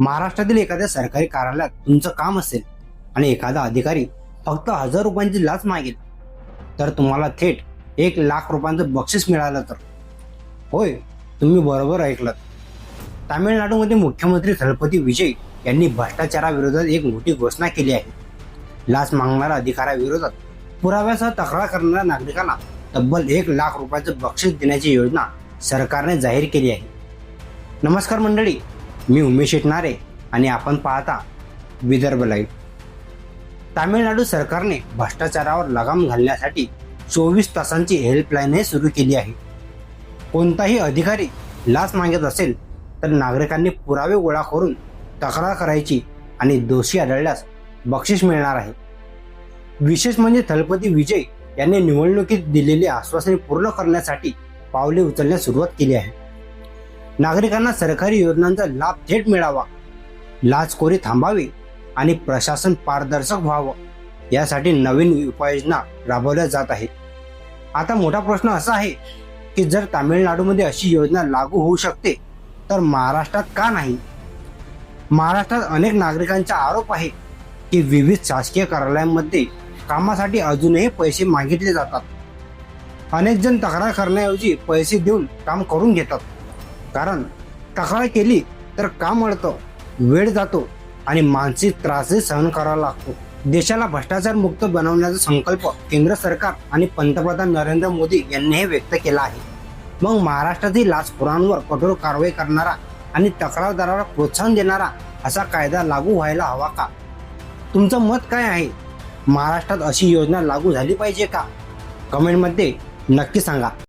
महाराष्ट्रातील एखाद्या सरकारी कार्यालयात तुमचं काम असेल आणि एखादा अधिकारी फक्त 1000 रुपयांची लाच मागेल तर तुम्हाला थेट 1,00,000 रुपयांचं बक्षीस मिळालं तर? होय, तुम्ही बरोबर ऐकलं. तामिळनाडूमध्ये मुख्यमंत्री थलपती विजय यांनी भ्रष्टाचाराविरोधात एक मोठी घोषणा केली आहे. लाच मागणाऱ्या अधिकाऱ्याविरोधात पुराव्यासह तक्रार करणाऱ्या नागरिकांना तब्बल 1,00,000 रुपयाचं बक्षीस देण्याची योजना सरकारने जाहीर केली आहे. नमस्कार मंडळी, मी उमेश इटनारे आणि आपण पाहता विदर्भ लाईव्ह. तामिळनाडू सरकारने भ्रष्टाचारावर लगाम घालण्यासाठी 24 तासांची हेल्पलाईनही सुरू केली आहे. कोणताही अधिकारी लाच मागत असेल तर नागरिकांनी पुरावे गोळा करून तक्रार करायची आणि दोषी आढळल्यास बक्षीस मिळणार आहे. विशेष म्हणजे थलपती विजय यांनी निवडणुकीत दिलेली आश्वासने पूर्ण करण्यासाठी पावले उचलण्यास सुरुवात केली आहे. नागरिकांना सरकारी योजनांचा लाभ थेट मिळावा, लाचखोरी थांबावी आणि प्रशासन पारदर्शक व्हावं यासाठी नवीन उपाययोजना राबवल्या जात आहेत. आता मोठा प्रश्न असा आहे की जर तामिळनाडूमध्ये अशी योजना लागू होऊ शकते तर महाराष्ट्रात का नाही? महाराष्ट्रात अनेक नागरिकांचा आरोप आहे की विविध शासकीय कार्यालयांमध्ये कामासाठी अजूनही पैसे मागितले जातात. अनेक जण तक्रार करण्याऐवजी पैसे देऊन काम करून घेतात. कारण तक्रार केली तर काम अडतं, वेळ जातो आणि मानसिक त्रासही सहन करावा लागतो. देशाला भ्रष्टाचार मुक्त बनवण्याचा संकल्प केंद्र सरकार आणि पंतप्रधान नरेंद्र मोदी यांनीही व्यक्त केला आहे. मग महाराष्ट्रातील लाचखोरांवर कठोर कारवाई करणारा आणि तक्रारदाराला प्रोत्साहन देणारा असा कायदा लागू व्हायला हवा का? तुमचं मत काय आहे? महाराष्ट्रात अशी योजना लागू झाली पाहिजे का? कमेंटमध्ये नक्की सांगा.